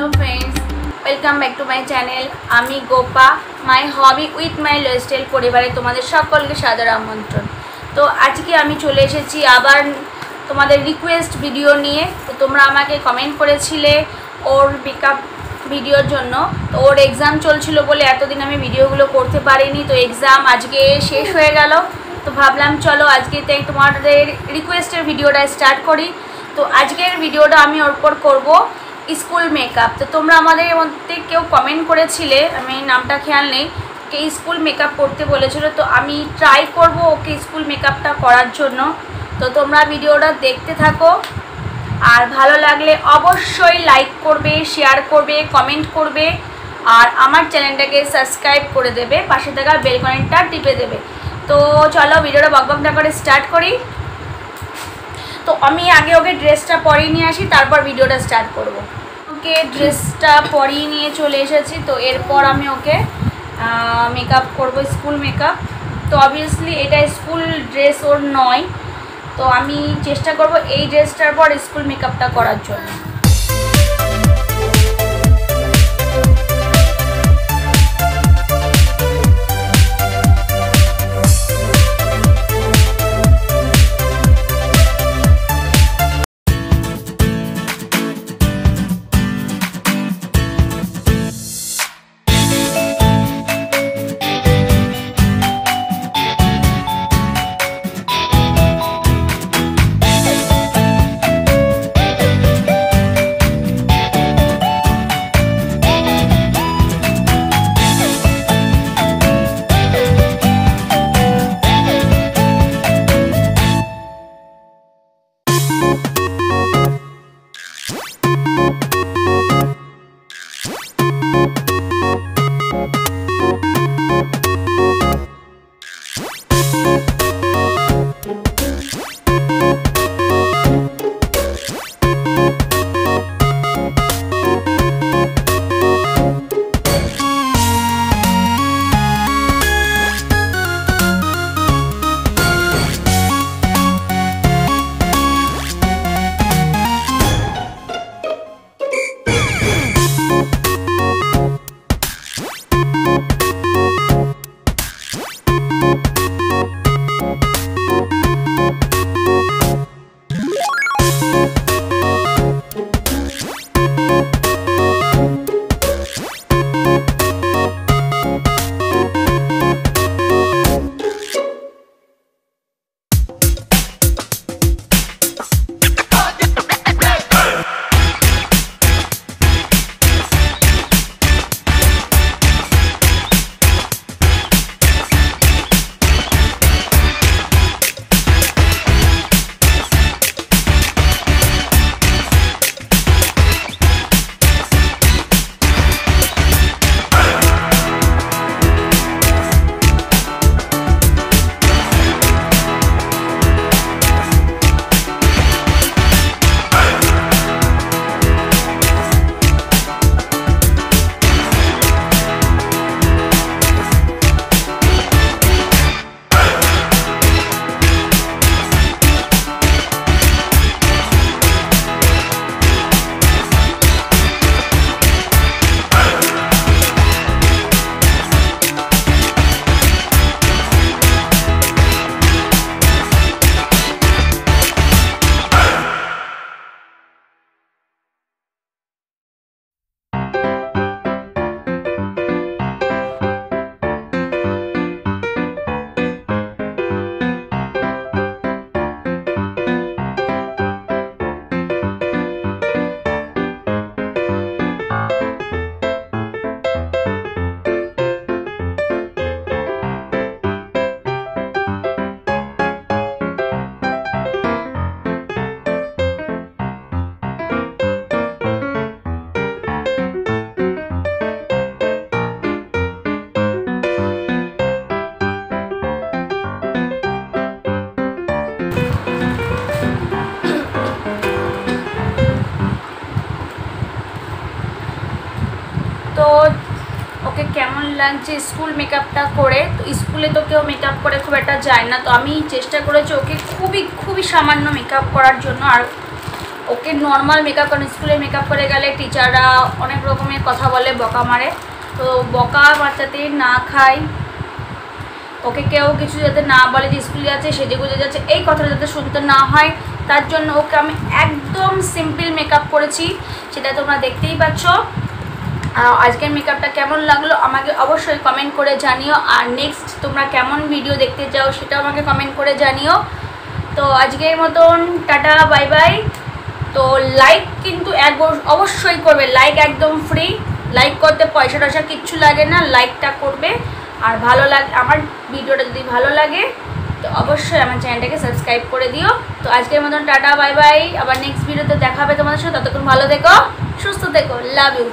Hello friends, welcome back to my channel. आमी Gopa my hobby with my lifestyle परिवारे तुम्हारे सकलके सादर आमंत्रण। तो आज के आमी चले एसेছি आबार तुम्हारे रिक्वेस्ट भिडियो निये। तो तोमरा आमाके कमेंट करेছিলে ओर मेकअप भिडियोर जन्य। तो ओर एग्जाम चलछिलो बोले एतदिन आमी भिडियोगुलो करते पारिनी। तो एग्जाम आजके शेष हये गेल। तो भाबलाम चलो आजके ताई तुम्हादेर रिक्वेस्टेर भिडियोटा स्टार्ट करी। तो आजकेर भिडियोटा आमी ओर पर करब स्कूल मेकअप। तो तोमरा आमादेर मध्य केउ कमेंट करेছিলে, आमी नामटा खेयाल नेই, के स्कूल मेकअप करते बोलेছিল। तो आमी ट्राई करब ओके स्कूल मेकअपटा करार जन्य। तो तोमरा भिडियोटा देखते थाको और भालो लागले अवश्यई लाइक करबे, शेयर करबे, कमेंट करबे और आमार चैनलटाके सबस्क्राइब करे देबे, पाशे थाका बेल आइकनटा टिपे देबे। तो चलो भिडियोटा बकबक ना करे स्टार्ट करी। तो आमी आगे ओके ड्रेसटा परिয়ে নিয়ে আসি, তারপর ভিডিওটা স্টার্ট করব। ওকে ড্রেসটা परिয়ে নিয়ে চলে এসেছি। তো এরপর আমি ওকে মেকআপ করব, স্কুল মেকআপ। তো অবভিয়াসলি এটা স্কুল ড্রেস ওর নয়। তো আমি চেষ্টা করব এই ড্রেসটার পর স্কুল মেকআপটা করার জন্য। तो ओके केमन लागছে स्कूल मेकअपटा करे। तो स्कूले तो केउ मेकअप करे खूब एक जाए ना। तो आमी चेष्टा करेছি ओके खूबी सामान्य मेकअप करार जन्य। और ওকে নর্মাল মেকআপ, কারণ স্কুলে মেকআপ করে গেলে টিচাররা অনেক রকমের কথা বলে, বকা মারে। তো বকা বাচ্চাতে না খাই, ওকে কেউ কিছু যাতে না বলে যে স্কুলে যাচ্ছে সেজে গুজে যাচ্ছে, এই কথাটা যাতে শুনতে না হয়, তার জন্য ওকে আমি একদম সিম্পল মেকআপ করেছি, সেটা তোমরা দেখতেই পাচ্ছ। আজকের মেকআপটা কেমন লাগলো আমাকে অবশ্যই কমেন্ট করে জানিও, আর নেক্সট তোমরা কেমন ভিডিও দেখতে চাও সেটাও আমাকে কমেন্ট করে জানিও। তো আজকের মতন টাটা, বাই বাই। তো লাইক কিন্তু অবশ্যই করবে, লাইক একদম ফ্রি, লাইক করতে পয়সা টয়সা কিচ্ছু লাগে না, লাইকটা করবে। আর ভালো লাগে আমার ভিডিওটা যদি ভালো লাগে তো অবশ্যই আমার চ্যানেলটাকে সাবস্ক্রাইব করে দিও। তো আজকের মতন টাটা, বাই বাই। আবার নেক্সট ভিডিওতে দেখা হবে তোমাদের সাথে, ততক্ষণ ভালো থেকো, সুস্থ থেকো, লাভ ইউ।